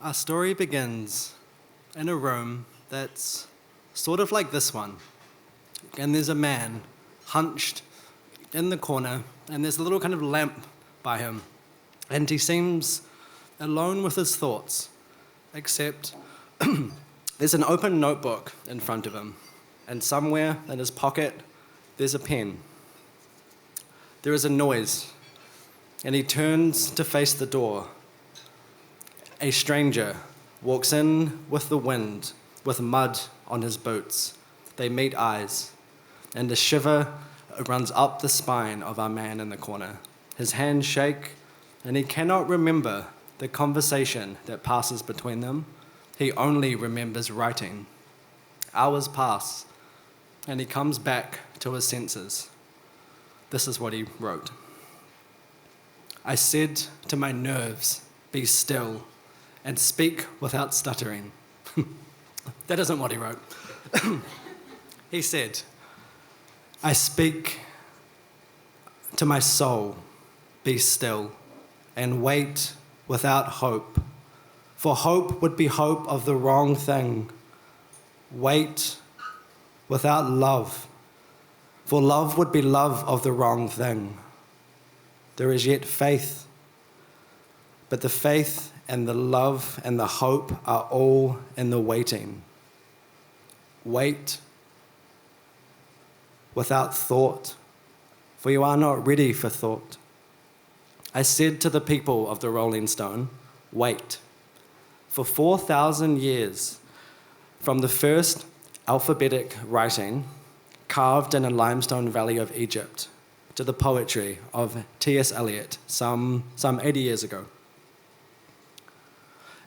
Our story begins in a room that's sort of like this one. And there's a man hunched in the corner, and there's a little kind of lamp by him. And he seems alone with his thoughts, except there's an open notebook in front of him. And somewhere in his pocket, there's a pen. There is a noise, and he turns to face the door. A stranger walks in with the wind, with mud on his boots. They meet eyes, and a shiver runs up the spine of our man in the corner. His hands shake, and he cannot remember the conversation that passes between them. He only remembers writing. Hours pass, and he comes back to his senses. This is what he wrote. I said to my nerves, be still, and speak without stuttering. That isn't what he wrote. He said, I speak to my soul, be still, and wait without hope. For hope would be hope of the wrong thing. Wait without love. For love would be love of the wrong thing. There is yet faith, but the faith and the love and the hope are all in the waiting. Wait without thought, for you are not ready for thought. I said to the people of the Rolling Stone, wait. For 4,000 years, from the first alphabetic writing carved in a limestone valley of Egypt to the poetry of T.S. Eliot some 80 years ago.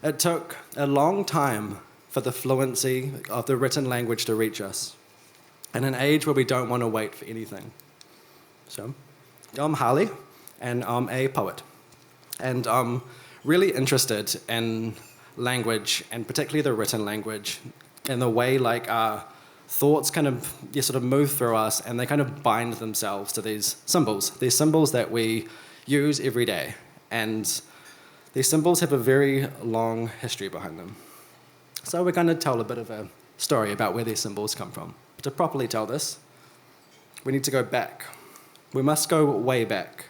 It took a long time for the fluency of the written language to reach us, in an age where we don't want to wait for anything. So, I'm Harley, and I'm a poet. And I'm really interested in language, and particularly the written language, and the way our thoughts kind of sort of move through us, and they kind of bind themselves to these symbols that we use every day. And these symbols have a very long history behind them. So we're going to tell a bit of a story about where these symbols come from. To properly tell this, we need to go back. We must go way back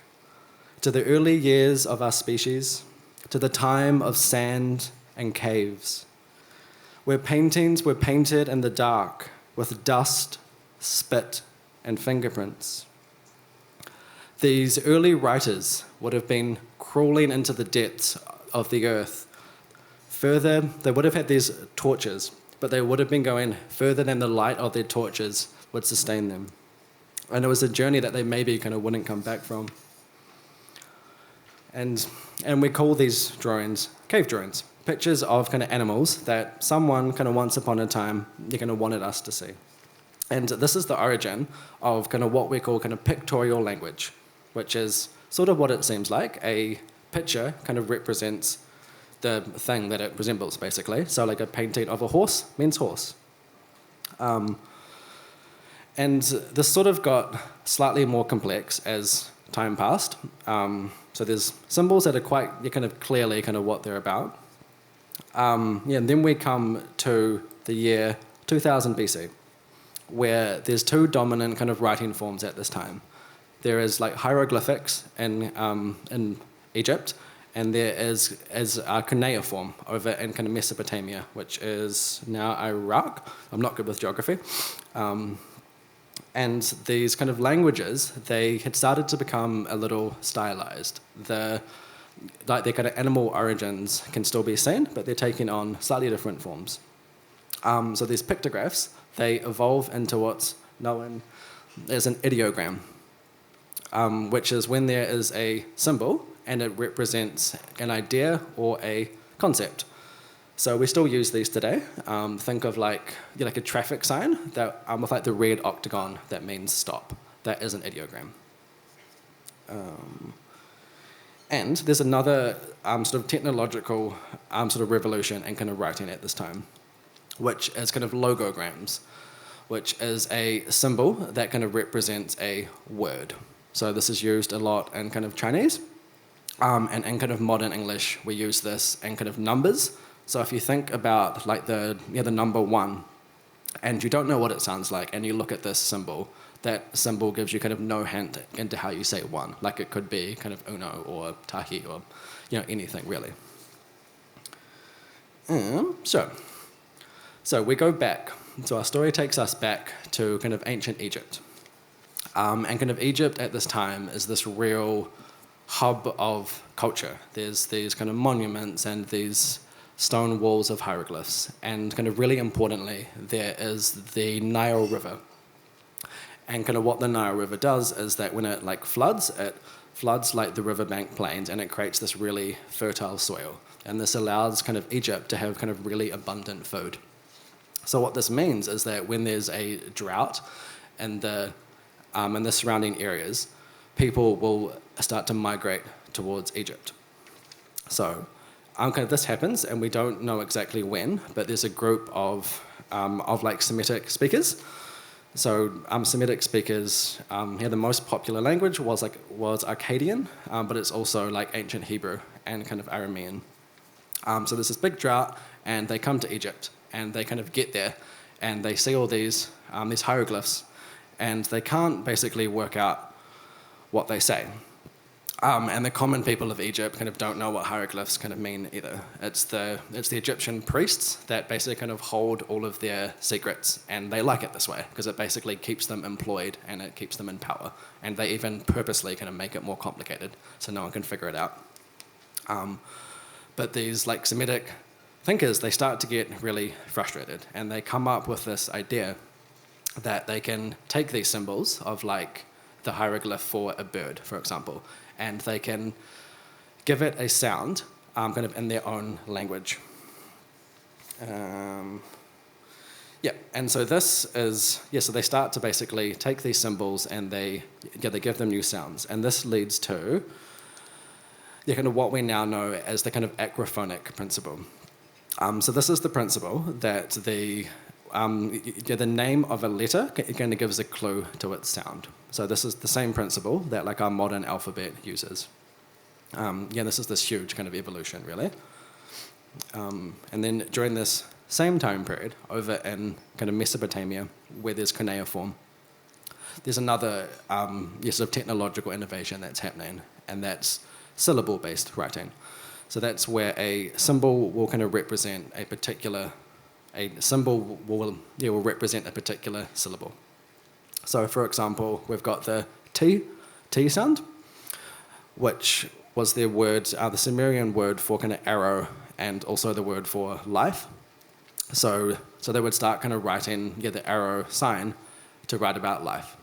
to the early years of our species, to the time of sand and caves, where paintings were painted in the dark with dust, spit, and fingerprints. These early writers would have been crawling into the depths of the earth. Further, they would have had these torches, but they would have been going further than the light of their torches would sustain them. And it was a journey that they maybe kind of wouldn't come back from. And we call these drawings cave drawings, pictures of kind of animals that someone kind of once upon a time they kind of wanted us to see. And this is the origin of kind of what we call kind of pictorial language, which is sort of what it seems like. A picture kind of represents the thing that it resembles, basically. So like a painting of a horse means horse. And this sort of got slightly more complex as time passed. So there's symbols that are quite kind of clearly kind of what they're about. And then we come to the year 2000 BC, where there's two dominant kind of writing forms at this time. There is like hieroglyphics in Egypt, and there is a cuneiform over in kind of Mesopotamia, which is now Iraq. I'm not good with geography. And these kind of languages, they had started to become a little stylized. Their kind of animal origins can still be seen, but they're taking on slightly different forms. So these pictographs, they evolve into what's known as an ideogram, which is when there is a symbol and it represents an idea or a concept. So we still use these today. Think of like a traffic sign that with like the red octagon that means stop. That is an ideogram. And there's another sort of technological sort of revolution in kind of writing at this time, which is kind of logograms, which is a symbol that kind of represents a word. So this is used a lot in kind of Chinese. And in kind of modern English, we use this in kind of numbers So if you think about like the number 1, and you don't know what it sounds like, and you look at this symbol, that symbol gives you kind of no hint into how you say 1. Like it could be kind of uno or tahi or anything really. So we go back. So our story takes us back to kind of ancient Egypt. And kind of Egypt at this time is this real hub of culture. There's these kind of monuments and these stone walls of hieroglyphs. And kind of really importantly, there is the Nile River. And kind of what the Nile River does is that when it floods like the riverbank plains, and it creates this really fertile soil. And this allows kind of Egypt to have kind of really abundant food. So what this means is that when there's a drought in the surrounding areas, people will start to migrate towards Egypt. So this happens, and we don't know exactly when, but there's a group of Semitic speakers. So Semitic speakers, the most popular language was Akkadian, but it's also like ancient Hebrew and kind of Aramean. So there's this big drought, and they come to Egypt, and they kind of get there, and they see all these hieroglyphs, and they can't basically work out what they say. And the common people of Egypt kind of don't know what hieroglyphs kind of mean either. It's the Egyptian priests that basically kind of hold all of their secrets, and they like it this way because it basically keeps them employed and it keeps them in power. And they even purposely kind of make it more complicated so no one can figure it out. But these Semitic thinkers, they start to get really frustrated, and they come up with this idea that they can take these symbols of the hieroglyph for a bird, for example, and they can give it a sound kind of in their own language. And so this is, so they start to basically take these symbols and they give them new sounds. And this leads to kind of what we now know as the kind of acrophonic principle. So this is the principle that the name of a letter kind of gives a clue to its sound. So this is the same principle that our modern alphabet uses. This is this huge kind of evolution, really. And then during this same time period, over in kind of Mesopotamia, where there's cuneiform, there's another sort of technological innovation that's happening, and that's syllable-based writing. So that's where a symbol will kind of represent a symbol will represent a particular syllable. So for example, we've got the T sound, which was their word, the Sumerian word for kind of arrow, and also the word for life. So they would start kind of writing the arrow sign to write about life.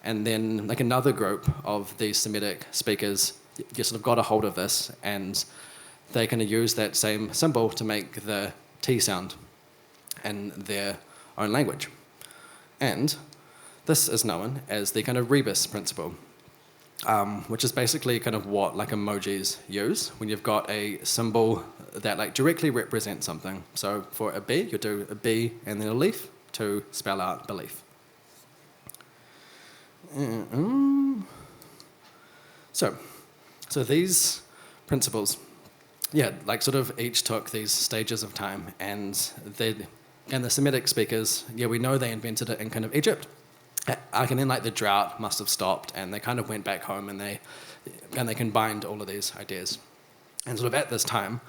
And then another group of these Semitic speakers sort of got a hold of this, and they kind of use that same symbol to make the T sound in their own language. And this is known as the kind of rebus principle, which is basically kind of what emojis use when you've got a symbol that directly represents something. So for a B, you do a B and then a leaf to spell out belief. So these principles, sort of each took these stages of time, and the Semitic speakers, we know they invented it in kind of Egypt. And then the drought must have stopped, and they kind of went back home, and they combined all of these ideas. And sort of at this time,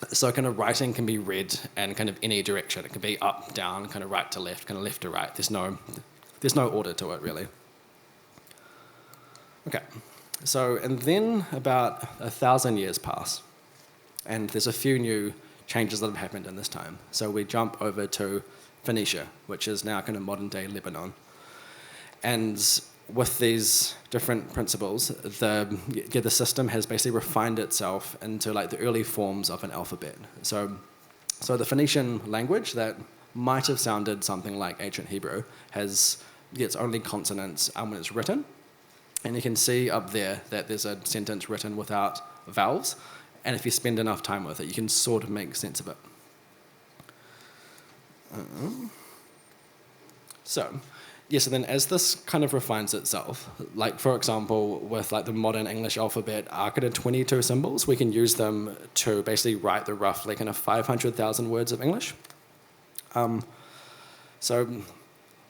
so kind of writing can be read in kind of any direction. It can be up, down, kind of right to left, kind of left to right. There's no order to it, really. Okay, so and then about 1,000 years pass, and there's a few new changes that have happened in this time. So we jump over to Phoenicia, which is now kind of modern-day Lebanon. And with these different principles, the system has basically refined itself into the early forms of an alphabet. So the Phoenician language that might have sounded something like ancient Hebrew has its only consonants when it's written. And you can see up there that there's a sentence written without vowels. And if you spend enough time with it, you can sort of make sense of it. So Yeah, so then as this kind of refines itself, like for example, with like the modern English alphabet, arcaded 22 symbols, we can use them to basically write the roughly kind of 500,000 words of English. So,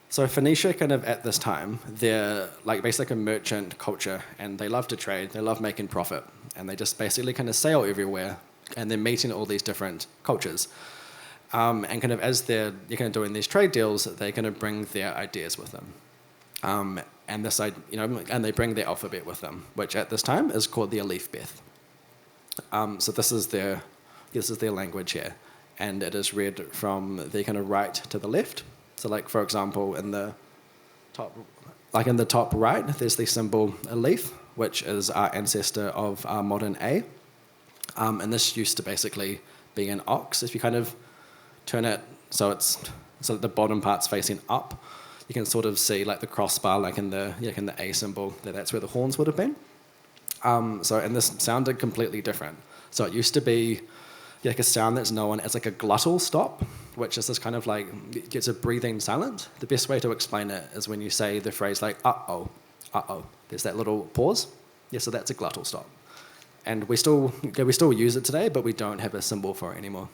so Phoenicia kind of at this time, they're like basically a merchant culture, and they love to trade, they love making profit, and they just basically kind of sail everywhere, and they're meeting all these different cultures. And kind of as they're kind of doing these trade deals, they kind of bring their ideas with them. And this, and they bring their alphabet with them, which at this time is called the alphabet. So this is their language here, and it is read from the kind of right to the left. So, like for example, in the top right, there's the symbol aleph, which is our ancestor of our modern A, and this used to basically be an ox. If you kind of turn it so that the bottom part's facing up, you can sort of see like the crossbar, like in the A symbol, that's where the horns would have been. And this sounded completely different. So it used to be like a sound that's known as like a glottal stop, which is this kind of like, it gets a breathing silent. The best way to explain it is when you say the phrase like, uh-oh, uh-oh. There's that little pause. Yeah, so that's a glottal stop. And we still use it today, but we don't have a symbol for it anymore.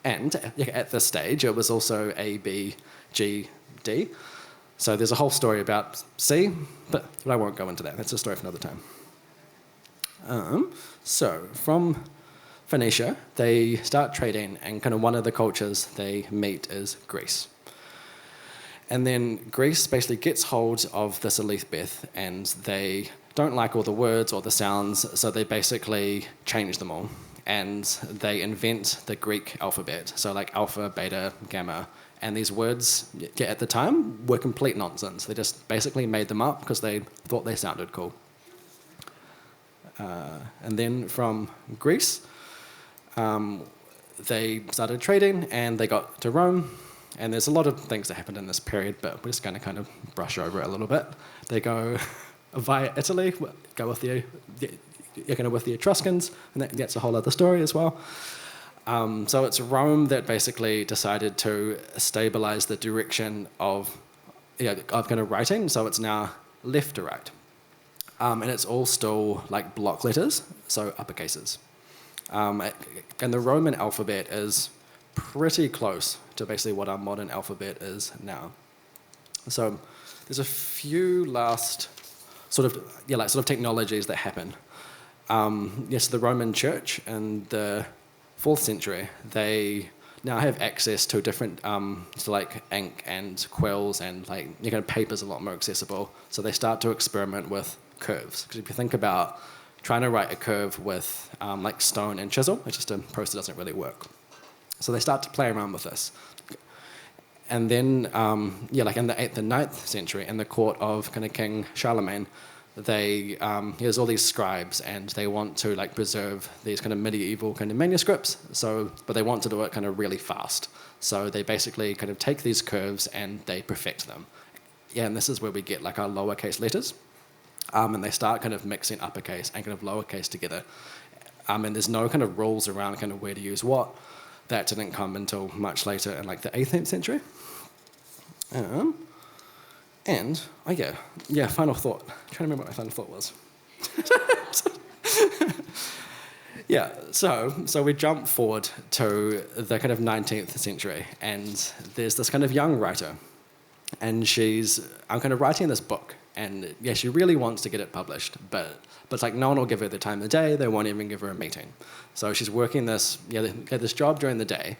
And at this stage, it was also A, B, G, D. So there's a whole story about C, but I won't go into that. That's a story for another time. So from Phoenicia, they start trading, and kind of one of the cultures they meet is Greece. And then Greece basically gets hold of this alphabet, and they don't like all the words or the sounds, so they basically change them all. And they invent the Greek alphabet, so like alpha, beta, gamma. And these words, at the time, were complete nonsense. They just basically made them up because they thought they sounded cool. And then from Greece, they started trading, and they got to Rome. And there's a lot of things that happened in this period, but we're just going to kind of brush over it a little bit. They go via Italy, go with the Etruscans, and that's a whole other story as well. So it's Rome that basically decided to stabilize the direction of kind of writing. So it's now left to right, and it's all still like block letters, so uppercases. And the Roman alphabet is pretty close to basically what our modern alphabet is now. So there's a few last sort of technologies that happen. Yes, the Roman Church in the 4th century, they now have access to different, like ink and quills, and like paper's a lot more accessible. So they start to experiment with curves. Because if you think about trying to write a curve with like stone and chisel, it's just a process that doesn't really work. So they start to play around with this. And then, like in the 8th and 9th century, in the court of kind of King Charlemagne, there's all these scribes, and they want to like preserve these kind of medieval kind of manuscripts. But they want to do it kind of really fast. So they basically kind of take these curves and they perfect them. Yeah, and this is where we get like our lowercase letters. And they start kind of mixing uppercase and kind of lowercase together. And there's no kind of rules around kind of where to use what. That didn't come until much later in like the 18th century. Final thought. I'm trying to remember what my final thought was. So we jump forward to the kind of 19th century, and there's this kind of young writer, and I'm kind of writing this book, and she really wants to get it published, but it's like no one will give her the time of the day, they won't even give her a meeting. So she's working this job during the day,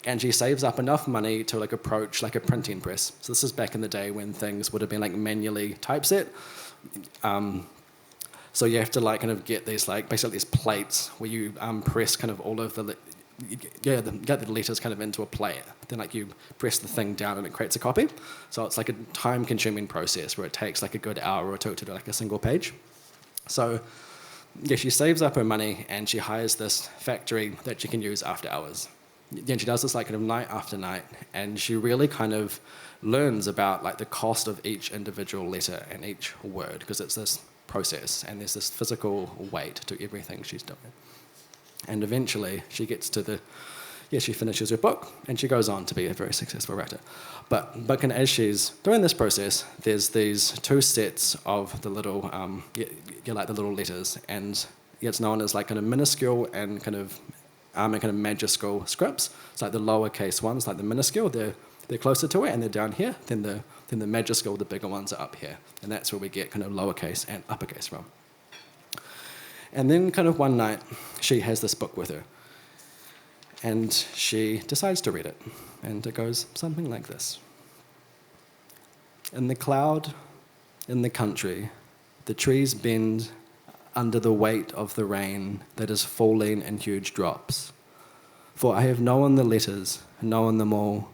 and she saves up enough money to like approach like a printing press. So this is back in the day when things would have been like manually typeset. So you have to like kind of get these like basically these plates where you press kind of all of get the letters kind of into a plate. Then like you press the thing down and it creates a copy. So it's like a time-consuming process where it takes like a good hour or two to do like a single page. So she saves up her money and she hires this factory that she can use after hours. And she does this like kind of night after night, and she really kind of learns about like the cost of each individual letter and each word, because it's this process and there's this physical weight to everything she's doing. And eventually she gets to yeah, she finishes her book and she goes on to be a very successful writer. But as she's doing this process, there's these two sets of the little, like the little letters, and it's known as like kind of minuscule and kind of majuscule scripts. It's like the lowercase ones, like the minuscule, they're closer to it and they're down here. Then the majuscule, the bigger ones, are up here, and that's where we get kind of lowercase and uppercase from. And then kind of one night, she has this book with her, and she decides to read it, and it goes something like this. In the cloud, in the country, the trees bend under the weight of the rain that is falling in huge drops. For I have known the letters, known them all,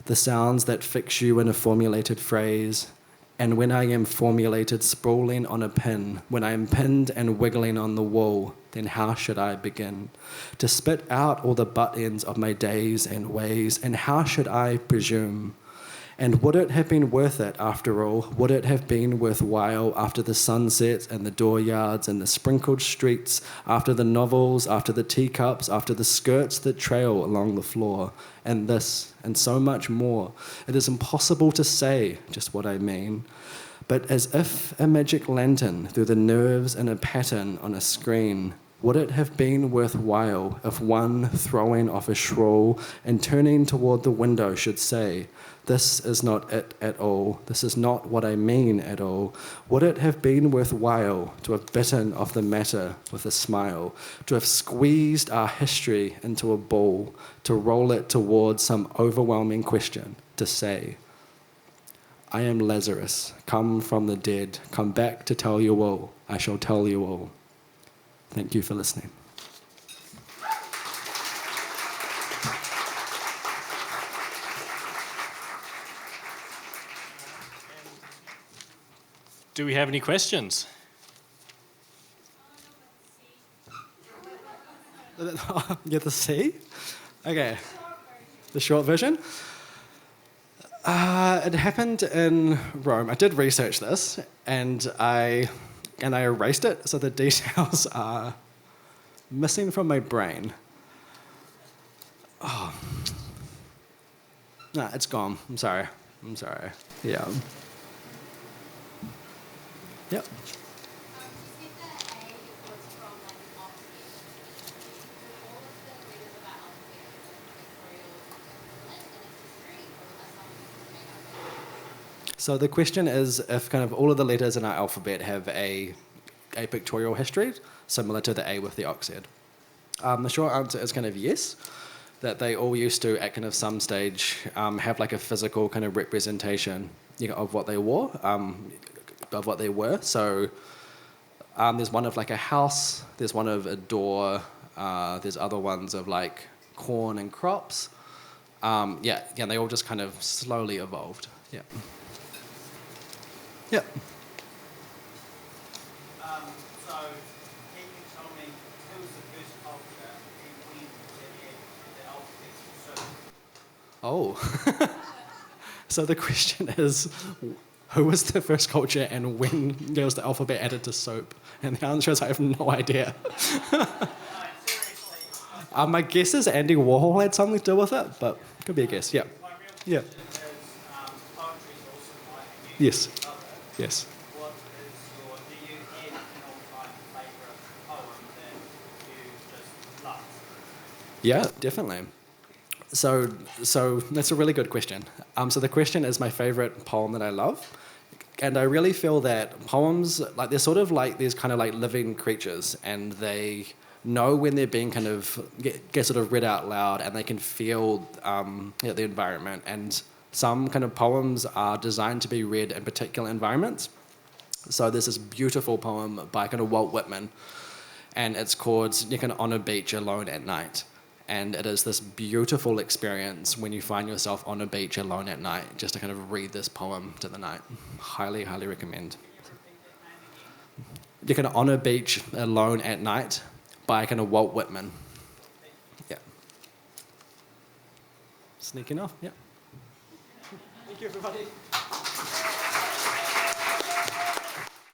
the sounds that fix you in a formulated phrase, and when I am formulated sprawling on a pin, when I am pinned and wiggling on the wall, then how should I begin to spit out all the butt ends of my days and ways, and how should I presume? And would it have been worth it after all? Would it have been worthwhile after the sunsets and the dooryards and the sprinkled streets, after the novels, after the teacups, after the skirts that trail along the floor, and this and so much more? It is impossible to say just what I mean, but as if a magic lantern through the nerves in a pattern on a screen, would it have been worthwhile if one throwing off a shawl and turning toward the window should say, this is not it at all, this is not what I mean at all? Would it have been worthwhile to have bitten off the matter with a smile, to have squeezed our history into a ball, to roll it towards some overwhelming question, to say, I am Lazarus, come from the dead, come back to tell you all, I shall tell you all. Thank you for listening. Do we have any questions? Yeah, the C? Okay. The short version? It happened in Rome. I did research this, and I erased it, so the details are missing from my brain. Oh. No, it's gone. I'm sorry. Yeah. Yep. So the question is if kind of all of the letters in our alphabet have a pictorial history similar to the A with the oxhead. The short answer is kind of yes, that they all used to at kind of some stage have like a physical kind of representation, of what they wore, of what they were. So there's one of like a house, there's one of a door, there's other ones of like corn and crops. They all just kind of slowly evolved. Yeah. Yep. So, can you tell me who was the first culture and when the alphabet was so? Oh. So the question is, who was the first culture and when there was the alphabet added to soap? And the answer is I have no idea. No, seriously. My guess is Andy Warhol had something to do with it, but could be a guess. Yeah. My real Yeah. question is, poetry is awesome, right? And you Yes. love it. Yes. What is do you have an all-time favourite poem that you just love? Yeah, definitely. So that's a really good question. So the question is my favorite poem that I love. And I really feel that poems, like they're sort of like these kind of like living creatures, and they know when they're being kind of get sort of read out loud, and they can feel the environment. And some kind of poems are designed to be read in particular environments. So there's this beautiful poem by kind of Walt Whitman, and it's called "You Can On a Beach Alone at Night." And it is this beautiful experience when you find yourself on a beach alone at night, just to kind of read this poem to the night. Highly, highly recommend. You Can On a Beach Alone at Night by kind of Walt Whitman. Yeah. Sneaking off, yeah. Thank you, everybody.